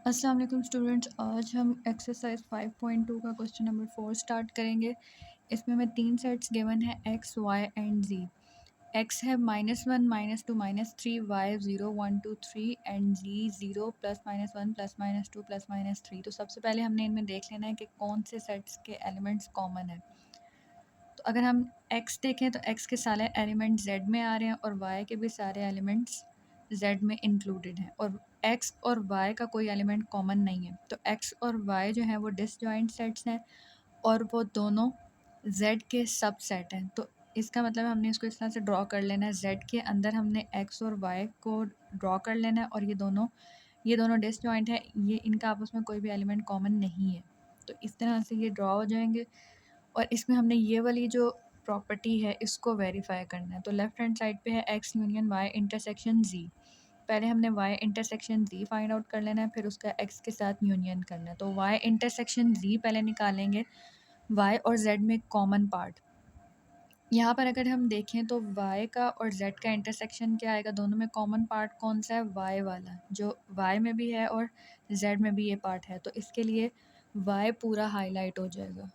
अस्सलाम वालेकुम स्टूडेंट्स। आज हम एक्सरसाइज 5.2 का क्वेश्चन नंबर 4 स्टार्ट करेंगे। इसमें हमें 3 सेट्स गिवन है X Y and Z. X है -1 -2 -3, वाई 0 1 2 3 एंड जी 0 +-1 +-2 +-3। तो सबसे पहले हमने इनमें देख लेना है कि कौन से सेट्स के एलिमेंट्स कॉमन है। तो अगर हम एक्स देखें तो एक्स के सारे एलिमेंट जेड में आ रहे हैं और वाई के भी सारे एलिमेंट्स जेड में इंक्लूडेड हैं, और एक्स और वाई का कोई एलिमेंट कॉमन नहीं है। तो एक्स और वाई जो है वो डिसजॉइंट सेट्स हैं और वो दोनों जेड के सब सेट हैं। तो इसका मतलब हमने इसको इस तरह से ड्रॉ कर लेना है, जेड के अंदर हमने एक्स और वाई को ड्रॉ कर लेना है, और ये दोनों डिसजॉइंट है, ये इनका आपस में कोई भी एलिमेंट कॉमन नहीं है। तो इस तरह से ये ड्रॉ हो जाएंगे, और इसमें हमने ये वाली जो प्रॉपर्टी है इसको वेरीफाई करना है। तो लेफ्ट हैंड साइड पे है एक्स यूनियन वाई इंटरसेक्शन जी। पहले हमने वाई इंटरसेक्शन जी फाइंड आउट कर लेना है, फिर उसका एक्स के साथ यूनियन करना है। तो वाई इंटरसेक्शन जी पहले निकालेंगे, वाई और जेड में कॉमन पार्ट। यहाँ पर अगर हम देखें तो वाई का और जेड का इंटरसेक्शन क्या आएगा, दोनों में कॉमन पार्ट कौन सा है, वाई वाला, जो वाई में भी है और जेड में भी ये पार्ट है। तो इसके लिए वाई पूरा हाईलाइट हो जाएगा।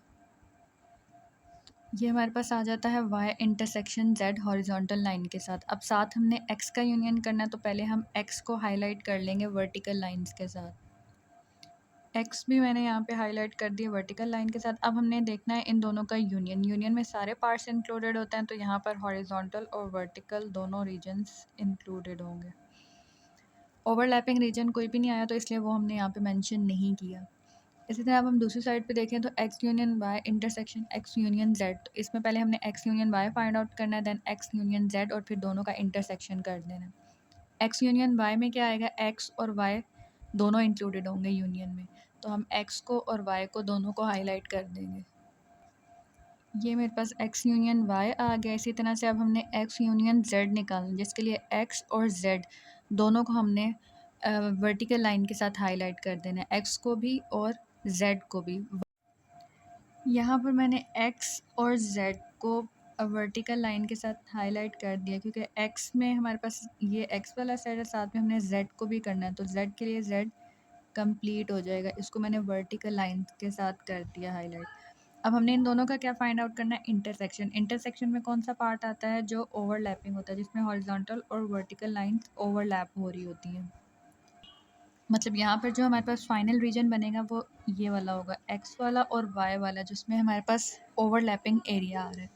ये हमारे पास आ जाता है Y intersection Z horizontal line के साथ। अब साथ हमने एक्स का यूनियन करना है, तो पहले हम एक्स को हाईलाइट कर लेंगे वर्टिकल लाइंस के साथ। एक्स भी मैंने यहाँ पे हाईलाइट कर दिया वर्टिकल लाइन के साथ। अब हमने देखना है इन दोनों का यूनियन। यूनियन में सारे पार्ट्स इंक्लूडेड होते हैं, तो यहाँ पर हॉरिजॉन्टल और वर्टिकल दोनों रीजन्स इंक्लूडेड होंगे। ओवरलैपिंग रीजन कोई भी नहीं आया, तो इसलिए वो हमने यहाँ पे मेंशन नहीं किया। इसी तरह अब हम दूसरी साइड पे देखें तो X union Y intersection X union Z. तो इसमें पहले हमने X union Y find out करना है, देन एक्स यूनियन जेड, और फिर दोनों का इंटरसेक्शन कर देना है। एक्स यूनियन वाई में क्या आएगा, एक्स और वाई दोनों इंक्लूडेड होंगे यूनियन में, तो हम एक्स को और वाई को दोनों को हाईलाइट कर देंगे। ये मेरे पास एक्स यूनियन वाई आ गया। इसी तरह से अब हमने एक्स यूनियन जेड निकालना, जिसके लिए एक्स और जेड दोनों को हमने वर्टिकल लाइन के साथ हाईलाइट कर देना है, एक्स को भी और जेड को भी। यहाँ पर मैंने एक्स और जेड को वर्टिकल लाइन के साथ हाईलाइट कर दिया, क्योंकि एक्स में हमारे पास ये एक्स वाला सेट है, साथ में हमने जेड को भी करना है, तो जेड के लिए जेड कंप्लीट हो जाएगा। इसको मैंने वर्टिकल लाइन के साथ कर दिया हाईलाइट। अब हमने इन दोनों का क्या फाइंड आउट करना है, इंटरसेक्शन। इंटरसेक्शन में कौन सा पार्ट आता है, जो ओवरलैपिंग होता है, जिसमें हॉरिजॉन्टल और वर्टिकल लाइंस ओवरलैप हो रही होती हैं। मतलब यहाँ पर जो हमारे पास फाइनल रीजन बनेगा वो ये वाला होगा, एक्स वाला और वाई वाला, जिसमें हमारे पास ओवरलैपिंग एरिया आ रहा है।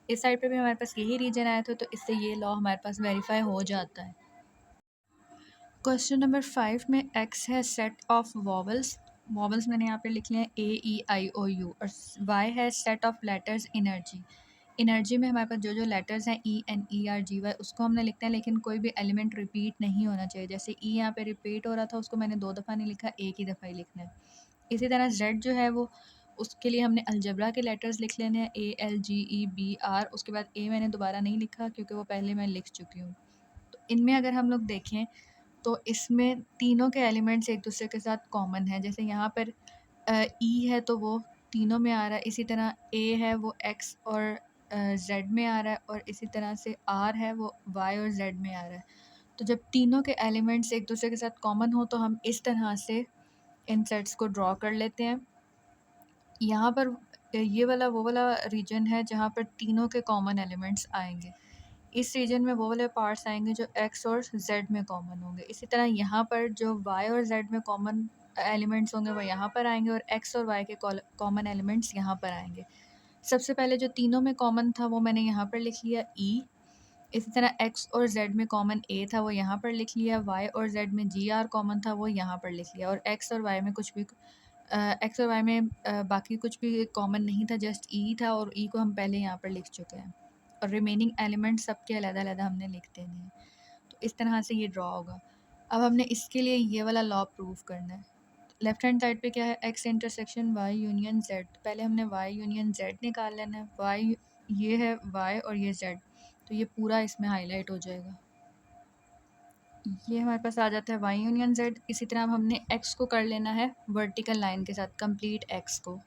इस साइड पे भी हमारे पास यही रीजन आया था, तो इससे ये लॉ हमारे पास वेरीफाई हो जाता है। क्वेश्चन नंबर 5 में एक्स है सेट ऑफ वॉवल्स। वॉवल्स मैंने यहाँ पे लिख लिया A E I O U, और वाई है set of letters energy. Energy में हमारे पास जो जो लेटर्स हैं E N E R G Y, उसको हमने लिखना है, लेकिन कोई भी एलिमेंट रिपीट नहीं होना चाहिए। जैसे ई यहाँ पे रिपीट हो रहा था, उसको मैंने 2 दफ़ा नहीं लिखा, एक ही दफ़ा ही लिखना है। इसी तरह जेड जो है वो, उसके लिए हमने अलजबरा के लेटर्स लिख लेने हैं, A L G E B R. उसके बाद ए मैंने दोबारा नहीं लिखा, क्योंकि वो पहले मैं लिख चुकी हूँ। तो इनमें अगर हम लोग देखें तो इसमें तीनों के एलिमेंट्स एक दूसरे के साथ कॉमन है। जैसे यहाँ पर ई है तो वो तीनों में आ रहा है, इसी तरह ए है वो एक्स और जेड में आ रहा है, और इसी तरह से आर है वो वाई और जेड में आ रहा है। तो जब तीनों के एलिमेंट्स एक दूसरे के साथ कॉमन हो, तो हम इस तरह से इन सेट्स को ड्रॉ कर लेते हैं। यहाँ पर ये वाला वो वाला रीजन है जहाँ पर तीनों के कॉमन एलिमेंट्स आएंगे। इस रीजन में वो वाले पार्ट्स आएंगे जो एक्स और जेड में कॉमन होंगे। इसी तरह यहाँ पर जो वाई और जेड में कॉमन एलिमेंट्स होंगे वो यहाँ पर आएंगे, और एक्स और वाई के कॉमन एलिमेंट्स यहाँ पर आएंगे। सबसे पहले जो तीनों में कॉमन था वो मैंने यहाँ पर लिख लिया ई। इसी तरह एक्स और जेड में कॉमन ए था, वो यहाँ पर लिख लिया। वाई और जेड में जी आर कॉमन था, वो यहाँ पर लिख लिया। और एक्स और वाई में कुछ भी एक्स और वाई में बाकी कुछ भी कॉमन नहीं था, जस्ट ई था, और ई को हम पहले यहाँ पर लिख चुके हैं, और रिमेनिंग एलिमेंट सबके अलग-अलग हमने लिख देने हैं। तो इस तरह से ये ड्रॉ होगा। अब हमने इसके लिए ये वाला लॉ प्रूव करना है। लेफ्ट हैंड साइड पे क्या है, X intersection Y union Z. पहले हमने वाई यूनियन जेड निकाल लेना है। वाई ये है वाई और ये जेड, तो ये पूरा इसमें हाईलाइट हो जाएगा। ये हमारे पास आ जाता है वाई यूनियन जेड। इसी तरह अब हमने एक्स को कर लेना है वर्टिकल लाइन के साथ, कंप्लीट एक्स को।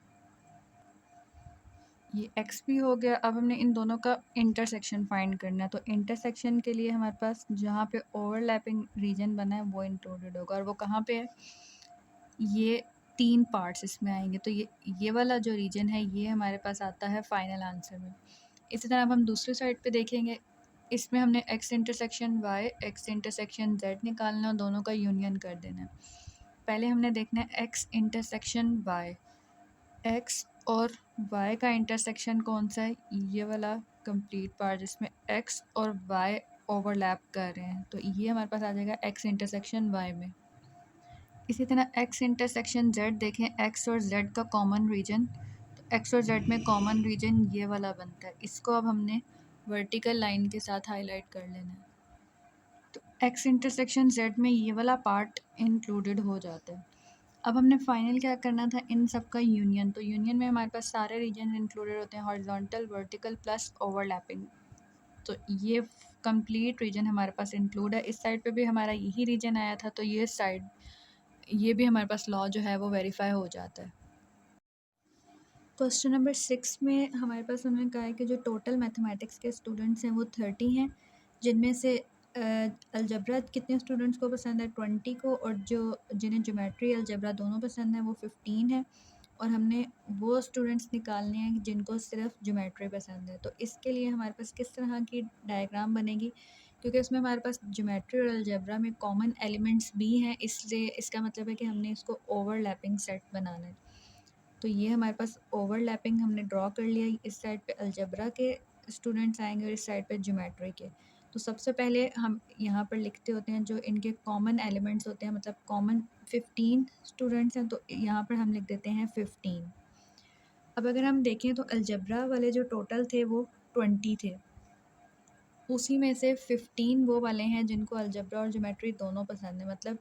ये एक्स भी हो गया। अब हमने इन दोनों का इंटरसेक्शन फाइंड करना है। तो इंटरसेक्शन के लिए हमारे पास जहाँ पे ओवरलैपिंग रीजन बना है वो इंक्लूडेड होगा, और वो कहाँ पे है, ये 3 पार्ट्स इसमें आएँगे, तो ये वाला जो रीजन है ये हमारे पास आता है फाइनल आंसर में। इसी तरह अब हम दूसरी साइड पे देखेंगे, इसमें हमने x intersection y, x intersection z निकालना है और दोनों का यूनियन कर देना है। पहले हमने देखना है x इंटरसेक्शन y, x और y का इंटरसेक्शन कौन सा है? ये वाला कंप्लीट पार्ट जिसमें x और y ओवरलैप कर रहे हैं, तो ये हमारे पास आ जाएगा x इंटरसेक्शन y में। इसी तरह x इंटरसेक्शन z देखें, x और z का कॉमन रीजन, तो x और z में कॉमन रीजन ये वाला बनता है। इसको अब हमने वर्टिकल लाइन के साथ हाईलाइट कर लेना है। तो x इंटरसेक्शन z में ये वाला पार्ट इंक्लूडेड हो जाता है। अब हमने फाइनल क्या करना था, इन सब का यूनियन। तो यूनियन में हमारे पास सारे रीजन इंक्लूडेड होते हैं, हॉरिजॉन्टल, वर्टिकल प्लस ओवरलैपिंग। तो ये कंप्लीट रीजन हमारे पास इंक्लूड है। इस साइड पे भी हमारा यही रीजन आया था, तो ये साइड, ये भी हमारे पास लॉ जो है वो वेरीफाई हो जाता है। क्वेश्चन नंबर 6 में हमारे पास उन्होंने कहा है कि जो टोटल मैथमेटिक्स के स्टूडेंट्स हैं वो 30 हैं, जिनमें से अलजबरा कितने स्टूडेंट्स को पसंद है, 20 को, और जो जिन्हें ज्योमेट्री अलजबरा दोनों पसंद है वो 15 है। और हमने वो स्टूडेंट्स निकालने हैं जिनको सिर्फ ज्योमेट्री पसंद है। तो इसके लिए हमारे पास किस तरह की डायग्राम बनेगी, क्योंकि इसमें हमारे पास ज्योमेट्री और अलजबरा में कॉमन एलिमेंट्स भी हैं, इसलिए इसका मतलब है कि हमने इसको ओवरलैपिंग सेट बनाना है। तो ये हमारे पास ओवरलैपिंग हमने ड्रॉ कर लिया। इस साइड पे अलजबरा के स्टूडेंट्स आएंगे और इस साइड पे ज्योमेट्री के। तो सबसे पहले हम यहाँ पर लिखते होते हैं जो इनके कॉमन एलिमेंट्स होते हैं, मतलब कॉमन 15 स्टूडेंट्स हैं, तो यहाँ पर हम लिख देते हैं 15। अब अगर हम देखें तो अलजबरा वाले जो टोटल थे वो 20 थे, उसी में से 15 वो वाले हैं जिनको अलजबरा और ज्योमेट्री दोनों पसंद है। मतलब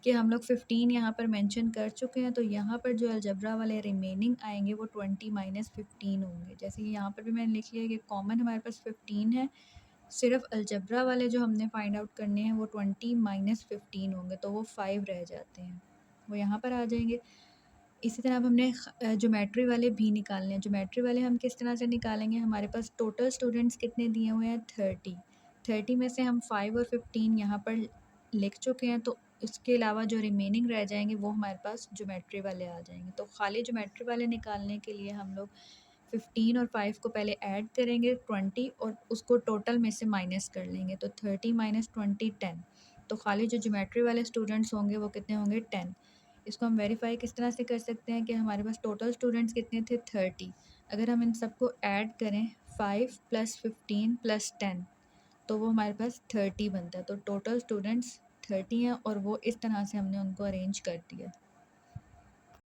कि हम लोग 15 यहाँ पर मेंशन कर चुके हैं, तो यहाँ पर जो अलजबरा वाले रिमेनिंग आएंगे वो 20 माइनस 15 होंगे। जैसे कि यहाँ पर भी मैंने लिख लिया कि कॉमन हमारे पास 15 है, सिर्फ अलजबरा वाले जो हमने फाइंड आउट करने हैं वो 20 माइनस 15 होंगे, तो वो 5 रह जाते हैं, वो यहाँ पर आ जाएंगे। इसी तरह अब हमने ज्योमेट्री वाले भी निकालने हैं। ज्योमेट्री वाले हम किस तरह से निकालेंगे, हमारे पास टोटल स्टूडेंट्स कितने दिए हुए हैं, 30 में से हम 5 और 15 यहाँ पर लिख चुके हैं, तो इसके अलावा जो रिमेनिंग रह जाएंगे वो हमारे पास ज्योमेट्री वाले आ जाएंगे। तो खाली ज्योमेट्री वाले निकालने के लिए हम लोग 15 और 5 को पहले ऐड करेंगे 20, और उसको टोटल में से माइनस कर लेंगे, तो 30 माइनस 20 10। तो खाली जो ज्योमेट्री वाले स्टूडेंट्स होंगे वो कितने होंगे, 10। इसको हम वेरीफाई किस तरह से कर सकते हैं कि हमारे पास टोटल स्टूडेंट्स कितने थे, 30। अगर हम इन सबको ऐड करें 5 प्लस 15 प्लस 10, तो वो हमारे पास 30 बनता है। तो टोटल स्टूडेंट्स 30 हैं और वो इस तरह से हमने उनको अरेंज कर दिया।